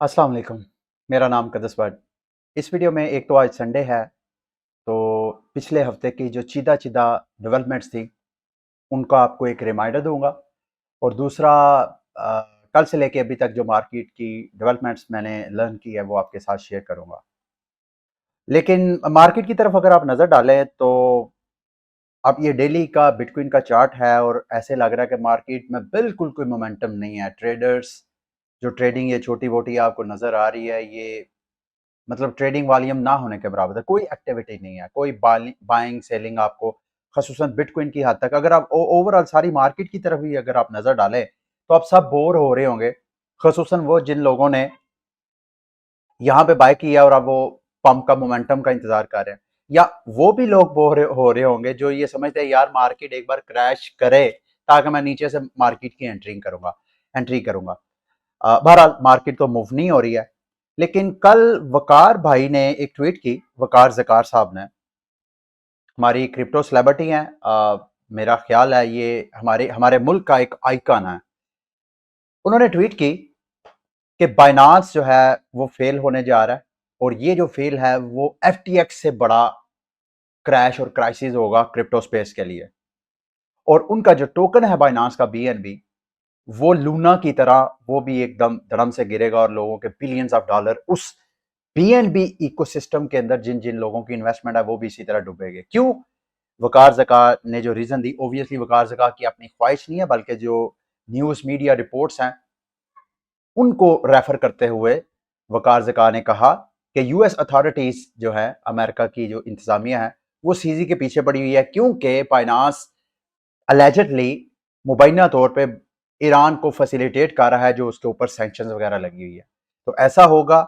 अस्सलाम वालेकुम। मेरा नाम कदस बट। इस वीडियो में एक तो आज संडे है, तो पिछले हफ्ते की जो चीदा-चीदा डेवलपमेंट्स थी, उनका आपको एक रिमाइंडर दूँगा और दूसरा कल से लेके अभी तक जो मार्केट की डेवलपमेंट्स मैंने लर्न की है, वो आपके साथ शेयर करूँगा। लेकिन मार्केट की तरफ अगर आप नज़र डालें, तो अब ये डेली का बिटकॉइन का चार्ट है और ऐसे लग रहा है कि मार्केट में बिल्कुल कोई मोमेंटम नहीं है। ट्रेडर्स जो ट्रेडिंग ये छोटी-मोटी आपको नज़र आ रही है, ये मतलब ट्रेडिंग वॉल्यूम ना होने के बराबर है। कोई एक्टिविटी नहीं है, कोई बाइंग सेलिंग आपको खसूसन बिटकॉइन की हद तक अगर आप ओवरऑल सारी मार्केट की तरफ भी अगर आप नजर डालें, तो आप सब बोर हो रहे होंगे, खसूसन वो जिन लोगों ने यहाँ पे बाय किया और अब वो पंप का मोमेंटम का इंतजार कर रहे हैं, या वो भी लोग बोर हो रहे होंगे जो ये समझते हैं यार मार्केट एक बार क्रैश करे ताकि मैं नीचे से मार्केट की एंट्री करूंगा। बहरहाल मार्केट तो मूव नहीं हो रही है, लेकिन कल वकार भाई ने एक ट्वीट की, वकार जकार साहब ने, हमारी क्रिप्टो सेलिब्रिटी हैं, मेरा ख्याल है ये हमारे हमारे मुल्क का एक आइकन है। उन्होंने ट्वीट की कि बाइनांस जो है वो फेल होने जा रहा है और ये जो फेल है वो एफटीएक्स से बड़ा क्रैश और क्राइसिस होगा क्रिप्टो स्पेस के लिए। और उनका जो टोकन है बाइनांस का बीएनबी, वो लूना की तरह वो भी एकदम धड़म से गिरेगा और लोगों के बिलियंस ऑफ डॉलर उस बीएनबी इकोसिस्टम के अंदर जिन जिन लोगों की इन्वेस्टमेंट है वो भी इसी तरह डूबेंगे। क्यों? वकार जका ने जो रीजन दी, ऑब्वियसली वकार जका की अपनी ख्वाहिश नहीं है, बल्कि जो न्यूज मीडिया रिपोर्ट्स हैं उनको रेफर करते हुए वकार जका ने कहा कि यूएस अथॉरिटीज जो है, अमेरिका की जो इंतजामिया है, वो सीजी के पीछे पड़ी हुई है, क्योंकि फाइनांस अलेजिडली मुबैना तौर पे ईरान को फैसिलिटेट कर रहा है, जो उसके ऊपर सैंक्शंस वगैरह लगी हुई है। तो ऐसा होगा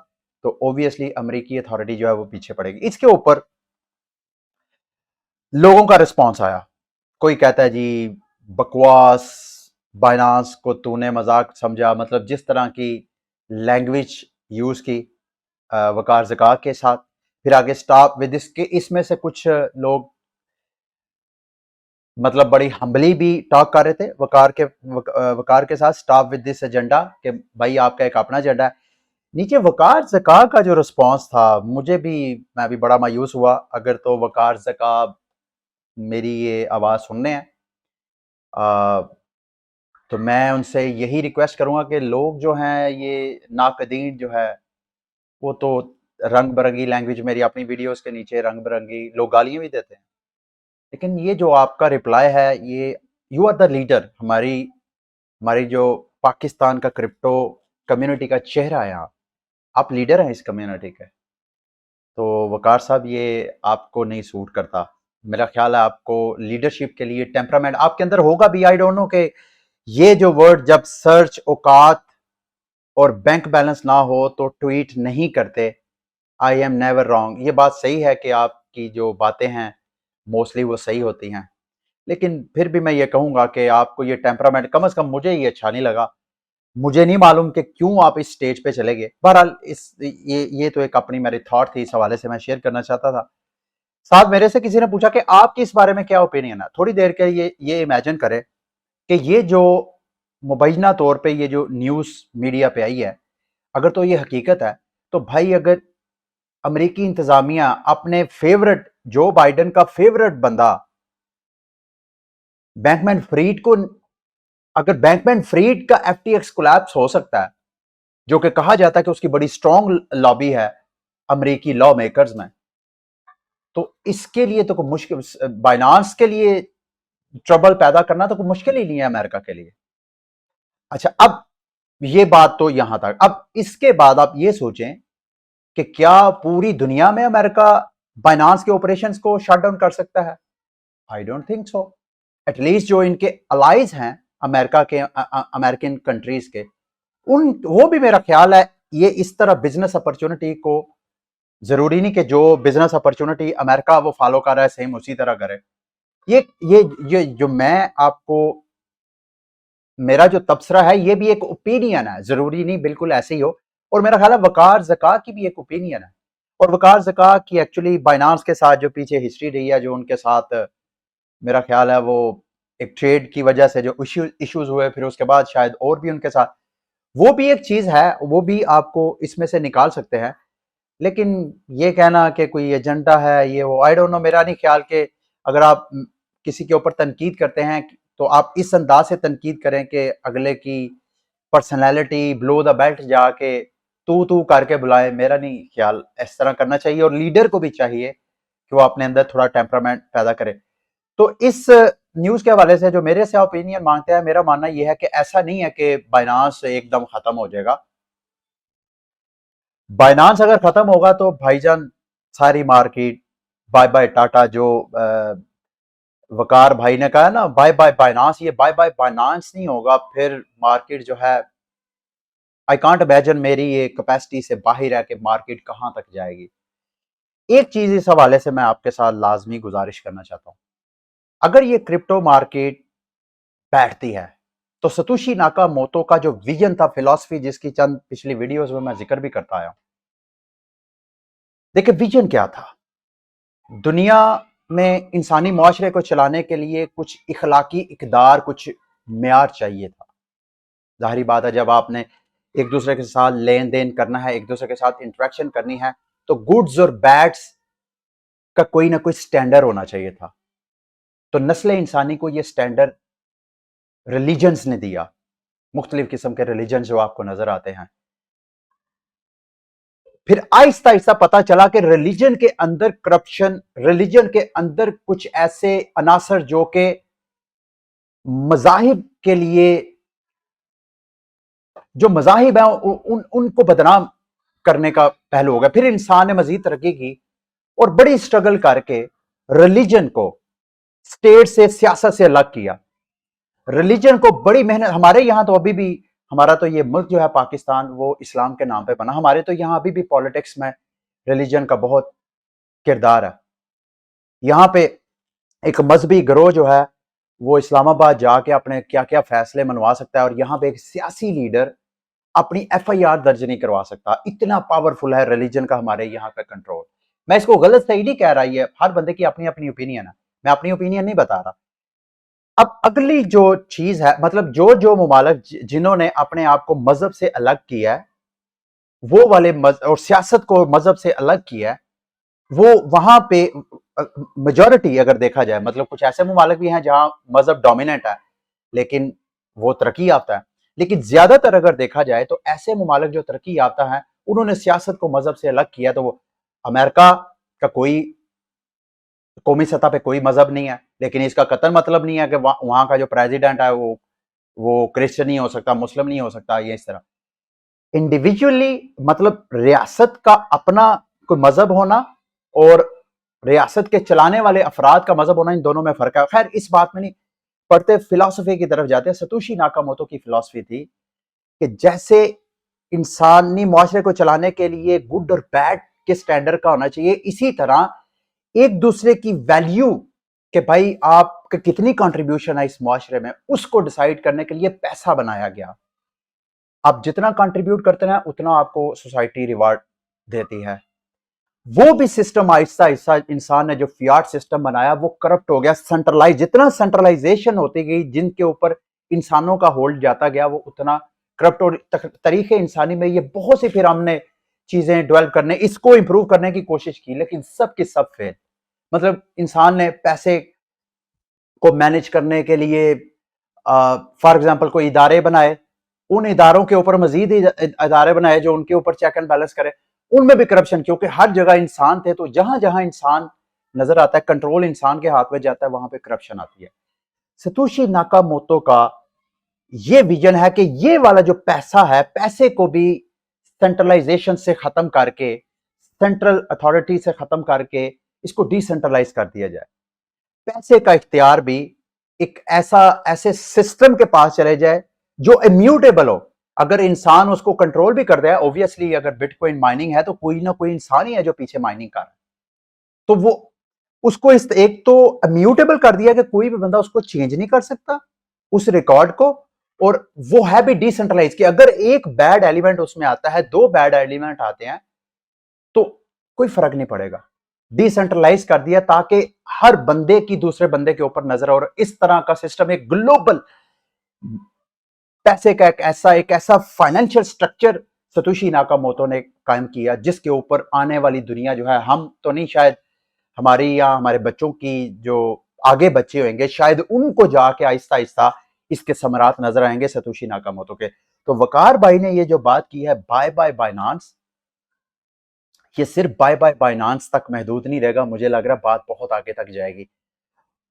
तो ऑब्वियसली अमेरिकी अथॉरिटी जो है वो पीछे पड़ेगी। इसके ऊपर लोगों का रिस्पॉन्स आया। कोई कहता है जी बकवास, बाइनांस को तूने मजाक समझा, मतलब जिस तरह की लैंग्वेज यूज की वकार जका के साथ। फिर आगे स्टॉप विद इसके, इसमें से कुछ लोग मतलब बड़ी हम्बली भी टॉक कर रहे थे वकार के साथ, स्टॉप विद दिस एजेंडा, कि भाई आपका एक अपना एजेंडा है। नीचे वकार जका का जो रिस्पांस था, मैं भी बड़ा मायूस हुआ। अगर तो वकार जका मेरी ये आवाज सुनने हैं, तो मैं उनसे यही रिक्वेस्ट करूंगा कि लोग जो हैं ये नाकदीन जो है, वो तो रंग बिरंगी लैंग्वेज, मेरी अपनी वीडियोस के नीचे रंग बिरंगी लोग गालियां भी देते हैं, लेकिन ये जो आपका रिप्लाई है, ये यू आर द लीडर, हमारी हमारी जो पाकिस्तान का क्रिप्टो कम्युनिटी का चेहरा है, आप लीडर हैं इस कम्युनिटी के। तो वकार साहब ये आपको नहीं सूट करता। मेरा ख्याल है आपको लीडरशिप के लिए टेम्परामेंट आपके अंदर होगा भी, आई डोंट नो, कि ये जो वर्ड जब सर्च औकात और बैंक बैलेंस ना हो तो ट्वीट नहीं करते। आई एम नेवर रॉन्ग, ये बात सही है कि आपकी जो बातें हैं मोस्टली वो सही होती हैं, लेकिन फिर भी मैं ये कहूंगा कि आपको ये टेम्परामेंट, कम से कम मुझे ये अच्छा नहीं लगा। मुझे नहीं मालूम कि क्यों आप इस स्टेज पे चले गए। बहरहाल इस ये तो एक अपनी मेरी थॉट थी, इस हवाले से मैं शेयर करना चाहता था। साथ मेरे से किसी ने पूछा कि आपकी इस बारे में क्या ओपिनियन है। थोड़ी देर के ये इमेजिन करें कि ये जो मुबैना तौर पे ये जो न्यूज मीडिया पे आई है, अगर तो ये हकीकत है, तो भाई अगर अमेरिकी इंतजामिया अपने फेवरेट जो बाइडन का फेवरेट बंदा बैंकमैन फ्रीड को, अगर बैंकमैन फ्रीड का एफटीएक्स कोलैप्स हो सकता है, जो कि कहा जाता है कि उसकी बड़ी स्ट्रॉन्ग लॉबी है अमेरिकी लॉ मेकर्स में, तो इसके लिए तो कोई मुश्किल, बाइनांस के लिए ट्रबल पैदा करना तो कोई मुश्किल ही नहीं है अमेरिका के लिए। अच्छा, अब ये बात तो यहां तक। अब इसके बाद आप ये सोचें कि क्या पूरी दुनिया में अमेरिका बाइनांस के ऑपरेशंस को शट डाउन कर सकता है? I don't think so. At least जो इनके अलाइज हैं अमेरिका के, अमेरिकन कंट्रीज के, उन वो भी मेरा ख्याल है ये इस तरह बिजनेस अपॉर्चुनिटी को, जरूरी नहीं कि जो बिजनेस अपॉर्चुनिटी अमेरिका वो फॉलो कर रहा है सेम उसी तरह करे। ये ये जो मैं आपको, मेरा जो तबसरा है, ये भी एक ओपिनियन है, जरूरी नहीं बिल्कुल ऐसे ही हो। और मेरा ख्याल है वकार जका की भी एक ओपिनियन है। और वकार जका की एक्चुअली बाइनांस के साथ जो पीछे हिस्ट्री रही है, जो उनके साथ मेरा ख्याल है वो एक ट्रेड की वजह से जो इश्यूज हुए, फिर उसके बाद शायद और भी उनके साथ, वो भी एक चीज है, वो भी आपको इसमें से निकाल सकते हैं। लेकिन ये कहना कि कोई एजेंडा है ये वो, आई डोंट नो, मेरा नहीं ख्याल कि अगर आप किसी के ऊपर तनकीद करते हैं तो आप इस अंदाज से तनकीद करें कि अगले की पर्सनैलिटी ब्लो द बेल्ट जाके तू करके बुलाए। मेरा नहीं ख्याल इस तरह करना चाहिए, और लीडर को भी चाहिए कि वो अपने अंदर थोड़ा टेम्परामेंट पैदा करे। तो इस न्यूज के हवाले से जो मेरे से ओपिनियन मांगते हैं, मेरा मानना यह है कि ऐसा नहीं है कि बाइनांस एकदम खत्म हो जाएगा। बाइनांस अगर खत्म होगा तो भाईजान सारी मार्केट बाय बाय टाटा, जो वकार भाई ने कहा ना बाय बाय बाइनांस, ये बाय बाय बाइनांस नहीं होगा। फिर मार्केट जो है, आई कांट इमेजिन मेरी ये कैपेसिटी से बाहर है कि मार्केट कहां तक जाएगी। एक चीज इस हवाले से मैं आपके साथ लाजमी गुजारिश करना चाहता हूं, अगर ये क्रिप्टो मार्केट बैठती है तो सतोशी नाकामोटो का जो विजन था, फिलॉसफी, जिसकी चंद पिछली वीडियोस में मैं जिक्र भी करता आया हूं, देखिए विजन क्या था। दुनिया में इंसानी मुआशरे को चलाने के लिए कुछ इखलाकी इकदार, कुछ म्यार चाहिए था। जाहिर बात है, जब आपने एक दूसरे के साथ लेन देन करना है, एक दूसरे के साथ इंटरेक्शन करनी है, तो गुड्स और बैड्स का कोई ना कोई स्टैंडर्ड होना चाहिए था। तो नस्ल इंसानी को यह स्टैंडर्ड रिलीजन्स ने दिया, मुख्तलिफ किस्म के रिलीजन जो आपको नजर आते हैं। फिर आहिस्ता आहिस्ता पता चला कि रिलीजन के अंदर करप्शन, रिलीजन के अंदर कुछ ऐसे अनासर जो कि मजाहिब के लिए, जो मजाहिब है उनको बदनाम करने का पहलू हो गया। फिर इंसान ने मजीद तरक्की की और बड़ी स्ट्रगल करके रिलीजन को स्टेट से, सियासत से अलग किया। रिलीजन को बड़ी मेहनत, हमारे यहां तो अभी भी, हमारा तो ये मुल्क जो है पाकिस्तान, वो इस्लाम के नाम पे बना, हमारे तो यहां अभी भी पॉलिटिक्स में रिलीजन का बहुत किरदार है। यहां पे एक मजहबी गिरोह जो है वो इस्लामाबाद जाके अपने क्या क्या फैसले मनवा सकता है, और यहां पे एक सियासी लीडर अपनी एफआईआर दर्ज नहीं करवा सकता। इतना पावरफुल है रिलीजन का हमारे यहाँ का कंट्रोल। मैं इसको गलत सही नहीं कह रहा, ये हर बंदे की अपनी अपनी ओपिनियन है, मैं अपनी ओपिनियन नहीं बता रहा। अब अगली जो चीज है, मतलब जो जो ममालिक जिन्होंने अपने आप को मजहब से अलग किया है, वो वाले और सियासत को मजहब से अलग किया है, वो वहां पे मेजोरिटी अगर देखा जाए, मतलब कुछ ऐसे ममालिक भी हैं जहां मजहब डोमिनेंट है लेकिन वो तरक्की याफ्ता है, लेकिन ज्यादातर अगर देखा जाए तो ऐसे ममालिक जो तरक्की याफ्ता है, उन्होंने सियासत को मजहब से अलग किया। तो वो अमेरिका का कोई कौमी सतह पे कोई मजहब नहीं है, लेकिन इसका कतई मतलब नहीं है कि वहां का जो प्रेसिडेंट है वो क्रिश्चियन नहीं हो सकता, मुस्लिम नहीं हो सकता। ये इस तरह इंडिविजुअली, मतलब रियासत का अपना कोई मजहब होना और रियासत के चलाने वाले अफराद का मजहब होना, इन दोनों में फर्क है। खैर इस बात में नहीं पढ़ते, फिलॉसफी की तरफ जाते हैं। सतोशी नाकामोटो की फिलॉसफी थी कि जैसे इंसानी मुआशरे को चलाने के लिए गुड और बैड के स्टैंडर्ड का होना चाहिए, इसी तरह एक दूसरे की वैल्यू कि भाई आपका कितनी कंट्रीब्यूशन है इस मुआशरे में, उसको डिसाइड करने के लिए पैसा बनाया गया। आप जितना कंट्रीब्यूट करते हैं उतना आपको सोसाइटी रिवार्ड देती है। वो भी सिस्टम आहिस्ता आहिस्ता इंसान ने जो फियाट सिस्टम बनाया वो करप्ट हो गया, सेंट्रलाइज, जितना सेंट्रलाइजेशन होती गई, जिनके ऊपर इंसानों का होल्ड जाता गया, वो उतना करप्ट। और तरीके इंसानी में ये बहुत सी फिर हमने चीजें डेवलप करने, इसको इंप्रूव करने की कोशिश की, लेकिन सब की सब फेल। मतलब इंसान ने पैसे को मैनेज करने के लिए फॉर एग्जाम्पल कोई इदारे बनाए, उन इदारों के ऊपर मजीद इदारे बनाए जो उनके ऊपर चेक एंड बैलेंस करे, उनमें भी करप्शन, क्योंकि हर जगह इंसान थे, तो जहां जहां इंसान नजर आता है, कंट्रोल इंसान के हाथ में जाता है, वहां पे करप्शन आती है। सतोशी नाकामोटो का ये विजन है कि ये वाला जो पैसा है, पैसे को भी सेंट्रलाइजेशन से खत्म करके, सेंट्रल अथॉरिटी से खत्म करके इसको डिसेंट्रलाइज कर दिया जाए। पैसे का इख्तियार भी एक ऐसे सिस्टम के पास चले जाए जो इम्यूटेबल हो। अगर इंसान उसको कंट्रोल भी कर रहा है, ऑब्वियसली अगर बिटकॉइन माइनिंग है तो कोई ना कोई इंसान ही है जो पीछे माइनिंग कर रहा है, तो वो उसको इस एक तो इम्यूटेबल कर दिया कि कोई भी बंदा उसको चेंज नहीं कर सकता उस रिकॉर्ड को, और वो है भी डिसेंट्रलाइज कि अगर एक बैड एलिमेंट उसमें आता है, दो बैड एलिमेंट आते हैं, तो कोई फर्क नहीं पड़ेगा। डिसेंट्रलाइज कर दिया ताकि हर बंदे की दूसरे बंदे के ऊपर नजर, और इस तरह का सिस्टम एक ग्लोबल पैसे का एक ऐसा फाइनेंशियल स्ट्रक्चर सतोशी नाकामोटो ने कायम किया जिसके ऊपर आने वाली दुनिया जो है, हम तो नहीं, शायद हमारी या हमारे बच्चों की जो आगे बच्चे होंगे, शायद उनको जाके आहिस्ता आहिस्ता इसके समरात नजर आएंगे सतोशी नाकामोटो के। तो वकार भाई ने ये जो बात की है बाय बाय बाइनांस, ये सिर्फ बाय बाय बाइनांस तक महदूद नहीं रहेगा, मुझे लग रहा है बात बहुत आगे तक जाएगी।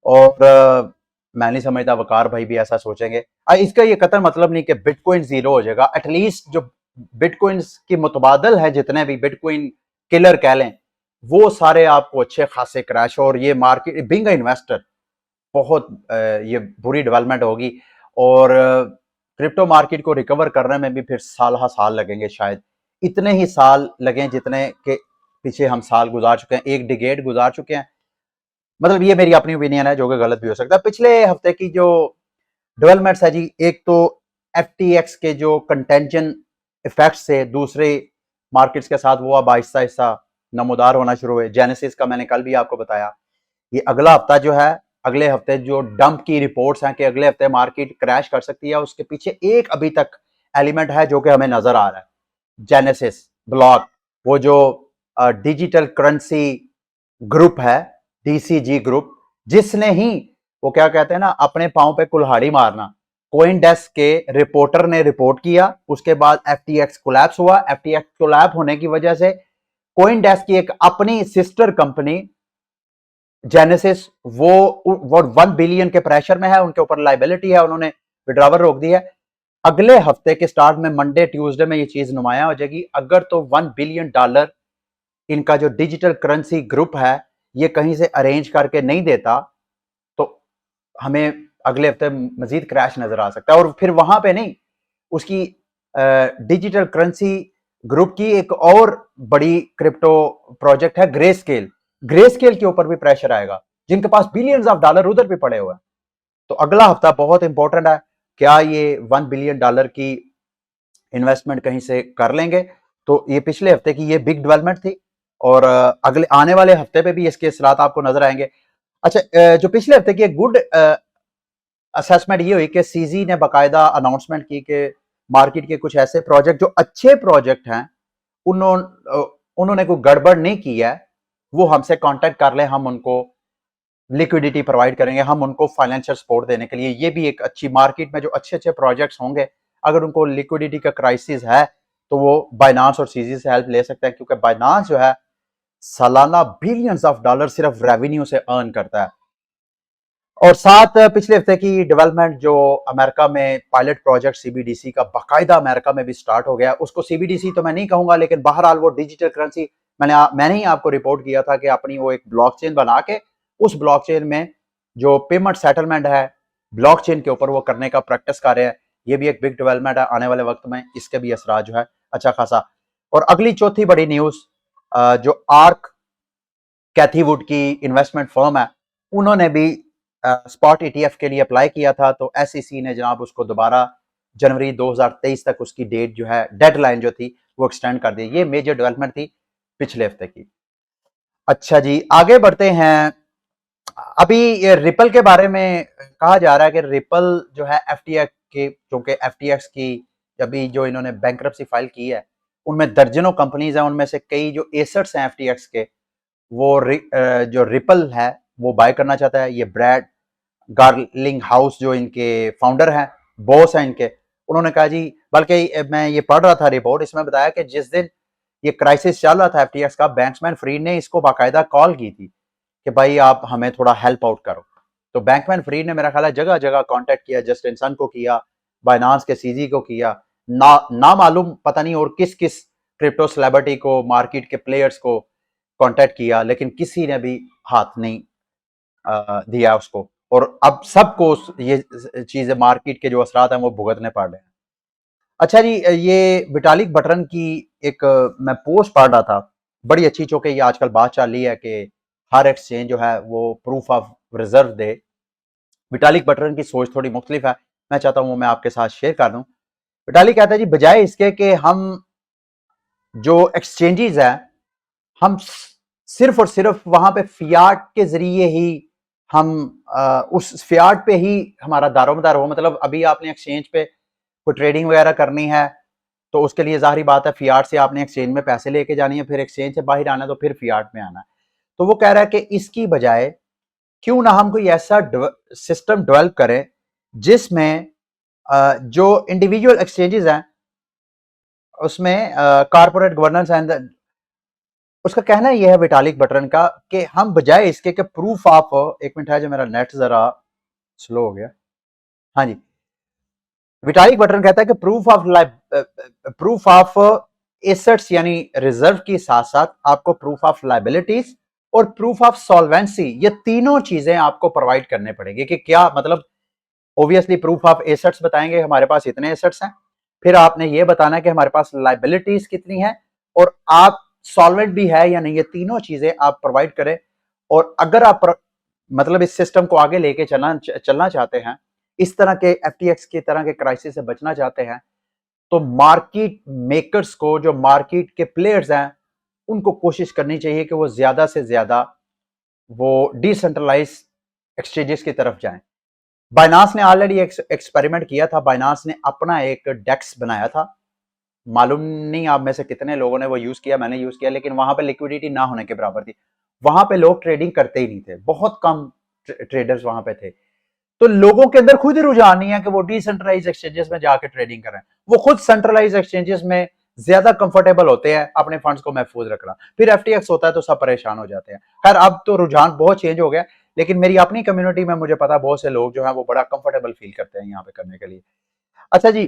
और मैं नहीं समझता वकार भाई भी ऐसा सोचेंगे। इसका ये कतई मतलब नहीं कि बिटकॉइन जीरो हो जाएगा। एटलीस्ट जो बिटकॉइन की मुतबादल है, जितने भी बिटकॉइन किलर कह लें, वो सारे आपको अच्छे खासे क्रैश, और ये मार्केट बिंग इन्वेस्टर बहुत ये बुरी डेवलपमेंट होगी। और क्रिप्टो मार्केट को रिकवर करने में भी फिर साल साल लगेंगे, शायद इतने ही साल लगें जितने के पीछे हम साल गुजार चुके हैं, एक डिकेड गुजार चुके हैं। मतलब ये मेरी अपनी ओपिनियन है, जो कि गलत भी हो सकता है। पिछले हफ्ते की जो डेवलपमेंट्स है जी, एक तो एफटीएक्स के जो कंटेंजन इफेक्ट्स थे दूसरे मार्केट्स के साथ, वो अब आहिस्ता आहिस्ता नमोदार होना शुरू हुए। जेनेसिस का मैंने कल भी आपको बताया। ये अगला हफ्ता जो है, अगले हफ्ते जो डंप की रिपोर्ट्स हैं कि अगले हफ्ते मार्केट क्रैश कर सकती है, उसके पीछे एक अभी तक एलिमेंट है जो कि हमें नजर आ रहा है, जेनेसिस ब्लॉक, वो जो डिजिटल करेंसी ग्रुप है, डीसीजी ग्रुप, जिसने ही वो क्या कहते हैं ना, अपने पांव पे कुल्हाड़ी मारना। कोइन डेस्क के रिपोर्टर ने रिपोर्ट किया, उसके बाद एफटीएक्स कोलैप्स हुआ। एफटीएक्स कोलैप्स होने की वजह से कोइन डेस्क की एक अपनी सिस्टर कंपनी जेनेसिस, वो 1 बिलियन के प्रेशर में है, उनके ऊपर लाइबिलिटी है, उन्होंने विड्रॉवल रोक दी है। अगले हफ्ते के स्टार्ट में मंडे ट्यूसडे में ये चीज नुमाया हो जाएगी। अगर तो $1 बिलियन इनका जो डिजिटल करेंसी ग्रुप है ये कहीं से अरेंज करके नहीं देता, तो हमें अगले हफ्ते मजीद क्रैश नजर आ सकता है। और फिर वहां पे नहीं, उसकी डिजिटल करेंसी ग्रुप की एक और बड़ी क्रिप्टो प्रोजेक्ट है ग्रे स्केल। ग्रे स्केल के ऊपर भी प्रेशर आएगा, जिनके पास बिलियंस ऑफ डॉलर उधर भी पड़े हुए हैं। तो अगला हफ्ता बहुत इंपॉर्टेंट है। क्या ये $1 बिलियन की इन्वेस्टमेंट कहीं से कर लेंगे? तो ये पिछले हफ्ते की ये बिग डेवलपमेंट थी, और अगले आने वाले हफ्ते पे भी इसके असरात आपको नजर आएंगे। अच्छा, जो पिछले हफ्ते की एक गुड असेसमेंट ये हुई कि सीजी ने बाकायदा अनाउंसमेंट की कि मार्केट के कुछ ऐसे प्रोजेक्ट जो अच्छे प्रोजेक्ट हैं, उन्होंने कोई गड़बड़ नहीं की है, वो हमसे कांटेक्ट कर ले, हम उनको लिक्विडिटी प्रोवाइड करेंगे, हम उनको फाइनेंशियल सपोर्ट देने के लिए। ये भी एक अच्छी, मार्केट में जो अच्छे अच्छे प्रोजेक्ट्स होंगे, अगर उनको लिक्विडिटी का क्राइसिस है तो वो बाइनांस और सीजी से हेल्प ले सकते हैं, क्योंकि बाइनांस जो है सालाना बिलियंस ऑफ डॉलर सिर्फ रेवेन्यू से अर्न करता है। और साथ पिछले हफ्ते की डेवलपमेंट, जो अमेरिका में पायलट प्रोजेक्ट सीबीडीसी का बाकायदा अमेरिका में भी स्टार्ट हो गया। उसको सीबीडीसी तो मैं नहीं कहूंगा, लेकिन बहरहाल वो डिजिटल करेंसी, मैंने ही आपको रिपोर्ट किया था कि अपनी वो एक ब्लॉकचेन बना के, उस ब्लॉकचेन में जो पेमेंट सेटलमेंट है ब्लॉकचेन के ऊपर वो करने का प्रैक्टिस कर रहे हैं। ये भी एक बिग डेवलपमेंट है, आने वाले वक्त में इसके भी असरा जो है अच्छा खासा। और अगली चौथी बड़ी न्यूज, जो आर्क कैथीवुड की इन्वेस्टमेंट फर्म है, उन्होंने भी स्पॉट ईटीएफ के लिए अप्लाई किया था, तो एसईसी ने जनाब उसको दोबारा जनवरी 2023 तक उसकी डेट जो है, डेडलाइन जो थी, वो एक्सटेंड कर दी। ये मेजर डेवलपमेंट थी पिछले हफ्ते की। अच्छा जी, आगे बढ़ते हैं। अभी ये रिपल के बारे में कहा जा रहा है कि रिपल जो है एफटीएक्स के, क्योंकि एफटीएक्स की अभी जो इन्होंने बैंक्रप्सी फाइल की है, उनमें दर्जनों कंपनीज हैं, उनमें से कई जो एसेट्स हैं एफटीएक्स के, वो जो रिपल है वो बाय करना चाहता है। ये ब्रैड गार्लिंग हाउस जो इनके फाउंडर हैं, बॉस हैं इनके, उन्होंने कहा जी, बल्कि मैं ये पढ़ रहा था रिपोर्ट, इसमें बताया कि जिस दिन ये क्राइसिस चल रहा था एफटीएक्स का, बैंक्समैन फ्रीड ने इसको बाकायदा कॉल की थी कि भाई आप हमें थोड़ा हेल्प आउट करो। तो बैंकमैन फ्रीड ने मेरा ख्याल है जगह जगह कांटेक्ट किया, जस्टिन सन को किया, बाइनांस के सीजी को किया, ना मालूम पता नहीं और किस किस क्रिप्टो सेलिब्रिटी को, मार्केट के प्लेयर्स को कांटेक्ट किया, लेकिन किसी ने भी हाथ नहीं दिया उसको। और अब सबको ये चीजें, मार्केट के जो असरात हैं वो भुगतने पड़ रहे हैं। अच्छा जी, ये विटालिक बटरन की एक मैं पोस्ट पढ़ रहा था, बड़ी अच्छी, चूंकि ये आजकल बात चल रही है कि हर एक्सचेंज जो है वो प्रूफ ऑफ रिजर्व दे। विटालिक बटरन की सोच थोड़ी मुख्तलिफ है, मैं चाहता हूं वो मैं आपके साथ शेयर कर दूं। विटालिक कहता है जी, बजाय इसके कि हम जो एक्सचेंजेस है, हम सिर्फ और सिर्फ वहां पे फियाट के जरिए ही हम उस फियाट पे ही हमारा दारोमदार हो। मतलब अभी आपने एक्सचेंज पे कोई ट्रेडिंग वगैरह करनी है तो उसके लिए ज़ाहिर बात है फियाट से आपने एक्सचेंज में पैसे लेके जानी है, फिर एक्सचेंज से बाहर आना है तो फिर फियाट में आना है। तो वो कह रहा है कि इसकी बजाय क्यों ना हम कोई ऐसा सिस्टम डेवलप करें जिसमें जो इंडिविजुअल एक्सचेंजेस हैं उसमें कारपोरेट गवर्नेंस एंड उसका कहना यह है विटालिक बटरन का कि हम बजाय इसके कि प्रूफ ऑफ, एक मिनट है जो मेरा नेट जरा स्लो हो गया, हाँ जी, विटालिक बटरन कहता है कि प्रूफ ऑफ एसेट्स यानी रिजर्व के साथ साथ आपको प्रूफ ऑफ लाइबिलिटीज और प्रूफ ऑफ सॉल्वेंसी, ये तीनों चीजें आपको प्रोवाइड करने पड़ेगी। कि क्या मतलब, ऑब्वियसली प्रूफ ऑफ एसेट्स बताएंगे हमारे पास इतने एसेट्स हैं, फिर आपने ये बताना है कि हमारे पास लाइबिलिटीज कितनी है और आप सॉल्वेंट भी है या नहीं, ये तीनों चीजें आप प्रोवाइड करें। और अगर आप मतलब इस सिस्टम को आगे लेके चलना चाहते हैं, इस तरह के एफटीएक्स की तरह के क्राइसिस से बचना चाहते हैं, तो मार्केट मेकर्स को, जो मार्केट के प्लेयर्स हैं, उनको कोशिश करनी चाहिए कि वो ज्यादा से ज्यादा वो डिसेंट्रलाइज एक्सचेंजेस की तरफ जाएं। बाइनांस ने ऑलरेडी एक्सपेरिमेंट किया था, बाइनांस ने अपना एक डेक्स बनाया था, मालूम नहीं आप में से कितने लोगों ने वो यूज किया, मैंने यूज किया, लेकिन वहां पे लिक्विडिटी ना होने के बराबर थी, वहां पे लोग ट्रेडिंग करते ही नहीं थे, बहुत कम ट्रेडर्स वहां पे थे। तो लोगों के अंदर खुद ही रुझान नहीं है कि वो डिसेंट्रलाइज एक्सचेंजेस में जाकर ट्रेडिंग करें, वो खुद सेंट्रलाइज एक्सचेंजेस में ज्यादा कंफर्टेबल होते हैं अपने फंड्स को महफूज रखना। फिर एफटीएक्स होता है तो सब परेशान हो जाते हैं। खैर अब तो रुझान बहुत चेंज हो गया, लेकिन मेरी अपनी कम्युनिटी में मुझे पता बहुत से लोग जो है वो बड़ा कंफर्टेबल फील करते हैं यहाँ पे करने के लिए। अच्छा जी,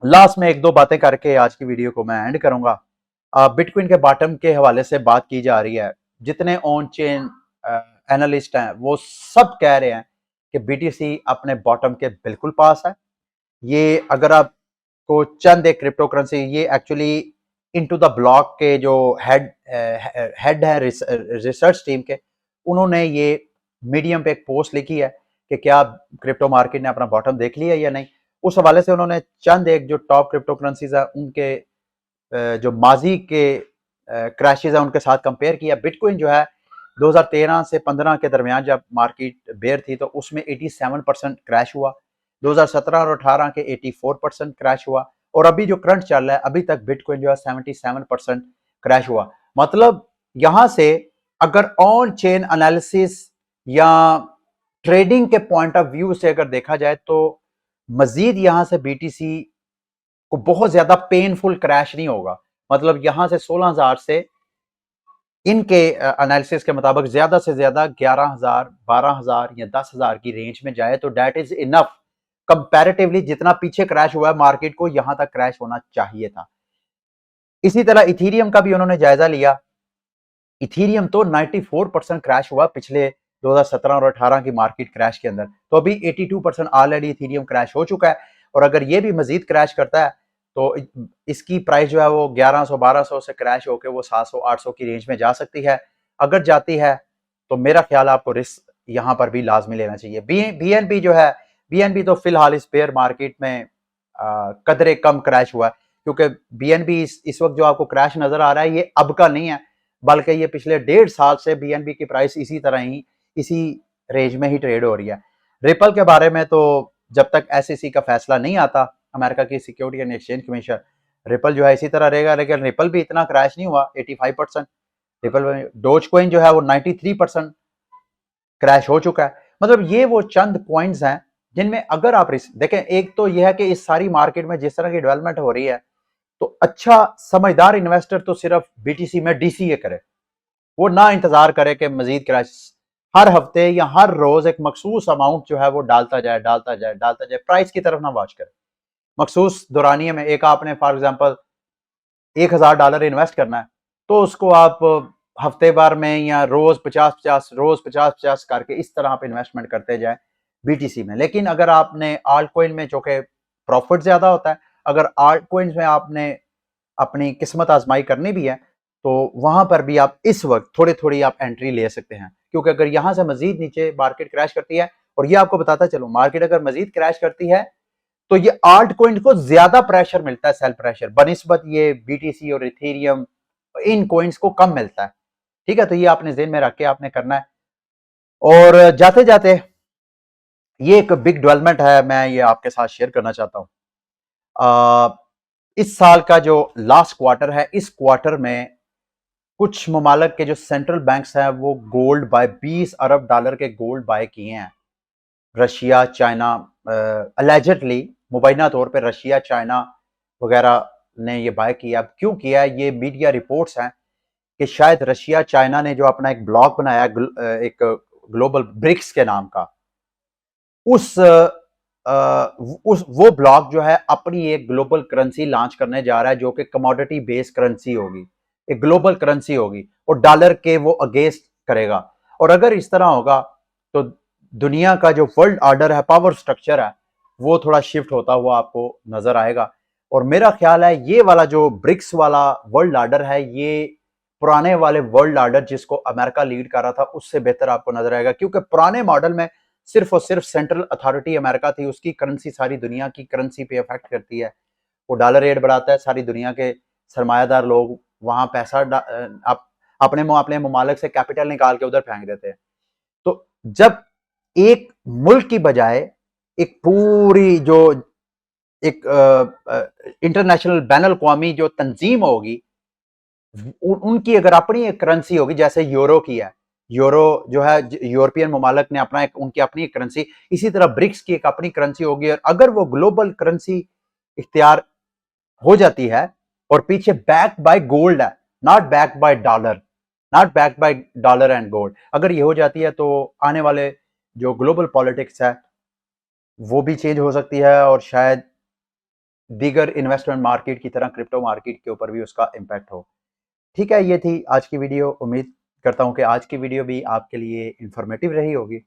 लास्ट में एक दो बातें करके आज की वीडियो को मैं एंड करूंगा। बिटकॉइन के बॉटम के हवाले से बात की जा रही है, जितने ऑन चेन एनालिस्ट हैं वो सब कह रहे हैं कि बीटीसी अपने बॉटम के बिल्कुल पास है। ये अगर आपको चंद एक क्रिप्टो करेंसी, ये एक्चुअली इनटू द ब्लॉक के जो हेड है रिसर्च टीम के, उन्होंने ये मीडियम पे एक पोस्ट लिखी है कि क्या क्रिप्टो मार्केट ने अपना बॉटम देख लिया या नहीं। उस हवाले से उन्होंने चंद एक जो टॉप क्रिप्टो करेंसीज है उनके जो माजी के क्रैशेज है उनके साथ कंपेयर किया। बिटकॉइन जो है 2013 से 15 के दरमियान जब मार्केट बेयर थी तो उसमें 87% क्रैश हुआ, 2017 और 18 के 84% क्रैश हुआ, और अभी जो करंट चल रहा है अभी तक बिटकॉइन जो है 77% क्रैश हुआ। मतलब यहां से अगर ऑन चेन एनालिसिस या ट्रेडिंग के पॉइंट ऑफ व्यू से अगर देखा जाए तो मजीद यहां से बीटीसी को बहुत ज्यादा पेनफुल क्रैश नहीं होगा। मतलब यहां से 16,000 से इनके एनालिसिस के मुताबिक ज्यादा से ज्यादा 11,000, 12,000 या 10,000 की रेंज में जाए तो दैट इज इनफ। कंपैरेटिवली जितना पीछे क्रैश हुआ है मार्केट को, यहां तक क्रैश होना चाहिए था। इसी तरह इथीरियम का भी उन्होंने जायजा लिया। इथीरियम तो 94% क्रैश हुआ पिछले 2017 और 18 की मार्केट क्रैश के अंदर, तो अभी 82% ऑलरेडी इथीरियम क्रैश हो चुका है। और अगर ये भी मजीद क्रैश करता है तो इसकी प्राइस जो है वो 1100-1200 से क्रैश होकर वो 700-800 की रेंज में जा सकती है। अगर जाती है तो मेरा ख्याल आपको रिस्क यहां पर भी लाजमी लेना चाहिए। बीएनबी जो है, बीएनबी तो फिलहाल इस पेयर मार्केट में कदरे कम क्रैश हुआ है, क्योंकि बीएनबी इस वक्त जो आपको क्रैश नजर आ रहा है ये अब का नहीं है, बल्कि ये पिछले 1.5 साल से बीएनबी की प्राइस इसी तरह ही इसी रेंज में ही ट्रेड हो रही है। रिपल के बारे में तो जब तक एसईसी का फैसला नहीं आता, अमेरिका की security and exchange commission, ripple जो है इसी तरह रहेगा। लेकिन रिपल भी इतना क्रैश नहीं हुआ, 85%। रिपल में डोज कॉइन जो है वो 93% क्रैश हो चुका है। मतलब ये वो चंद कॉइन्स हैं जिनमें अगर आप देखें, एक तो यह है कि इस सारी मार्केट में जिस तरह की डेवलपमेंट हो रही है तो अच्छा समझदार इन्वेस्टर तो सिर्फ बीटीसी में डीसीए करे, वो ना इंतजार करे कि मजीद क्रैश। हर हफ्ते या हर रोज एक मखसूस अमाउंट जो है वो डालता जाए डालता जाए डालता जाए, प्राइस की तरफ ना वॉच करे। मखसूस दौरानिये में एक आपने फॉर एग्जांपल $1,000 इन्वेस्ट करना है तो उसको आप हफ्ते भर में या रोज 50-50 रोज 50-50 करके इस तरह आप इन्वेस्टमेंट करते जाए बीटीसी में। लेकिन अगर आपने आल्ट कॉइन में, चूंकि प्रॉफिट ज्यादा होता है, अगर आल्ट कॉइन में आपने अपनी किस्मत आजमाई करनी भी है तो वहां पर भी आप इस वक्त थोड़ी थोड़ी आप एंट्री ले सकते हैं। क्योंकि अगर यहां से मजीद नीचे मार्केट क्रैश करती है, और ये आपको बताता चलो मार्केट अगर मजीद क्रैश करती है तो ये आल्ट कॉइन को ज्यादा प्रेशर मिलता है, सेल प्रेशर, बनिस्बत ये बीटीसी और इथेरियम इन कॉइन्स को कम मिलता है। ठीक है, तो ये आपने जेहन में रख के आपने करना है। और जाते जाते ये एक बिग डेवलपमेंट है, मैं ये आपके साथ शेयर करना चाहता हूं। इस साल का जो लास्ट क्वार्टर है, इस क्वार्टर में कुछ ममालिक के जो सेंट्रल बैंक्स हैं वो गोल्ड बाय 20 अरब डॉलर के गोल्ड बाय किए हैं। रशिया, चाइना, अलेजेडली मुबैना तौर पे रशिया, चाइना वगैरह ने ये बाय किया। अब क्यों किया, ये मीडिया रिपोर्ट्स हैं कि शायद रशिया, चाइना ने जो अपना एक ब्लॉक बनाया, एक ग्लोबल ब्रिक्स के नाम का, उस वो ब्लॉक जो है अपनी एक ग्लोबल करेंसी लॉन्च करने जा रहा है, जो कि कमोडिटी बेस्ड करेंसी होगी, एक ग्लोबल करेंसी होगी और डॉलर के वो अगेंस्ट करेगा। और अगर इस तरह होगा तो दुनिया का जो वर्ल्ड ऑर्डर है, पावर स्ट्रक्चर है, वो थोड़ा शिफ्ट होता हुआ आपको नजर आएगा। और मेरा ख्याल है ये वाला जो ब्रिक्स वाला वर्ल्ड ऑर्डर है, ये पुराने वाले वर्ल्ड ऑर्डर जिसको अमेरिका लीड कर रहा था उससे बेहतर आपको नजर आएगा, क्योंकि पुराने मॉडल में सिर्फ और सिर्फ सेंट्रल अथॉरिटी अमेरिका थी, उसकी करेंसी सारी दुनिया की करेंसी पे इफेक्ट करती है। वो डॉलर रेट बढ़ाता है, सारी दुनिया के सरमायादार लोग वहां पैसा अपने ममालिक से कैपिटल निकाल के उधर फेंक देते हैं। तो जब एक मुल्क की बजाय एक पूरी जो एक इंटरनेशनल बैन अल-अक़वामी जो तंजीम होगी, उनकी अगर अपनी एक करेंसी होगी, जैसे यूरो की है, यूरो जो है यूरोपियन ममालिक ने अपना एक, उनकी अपनी करेंसी, इसी तरह ब्रिक्स की एक अपनी करेंसी होगी। और अगर वो ग्लोबल करेंसी इख्तियार हो जाती है और पीछे बैक बाय गोल्ड है, not back by dollar, not back by dollar and gold, अगर ये हो जाती है तो आने वाले जो ग्लोबल पॉलिटिक्स है वो भी चेंज हो सकती है और शायद दीगर इन्वेस्टमेंट मार्केट की तरह क्रिप्टो मार्केट के ऊपर भी उसका इम्पैक्ट हो। ठीक है, ये थी आज की वीडियो। उम्मीद करता हूं कि आज की वीडियो भी आपके लिए इंफॉर्मेटिव रही होगी।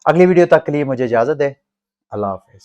अगली वीडियो तक के लिए मुझे इजाजत दें। अल्लाह हाफिज।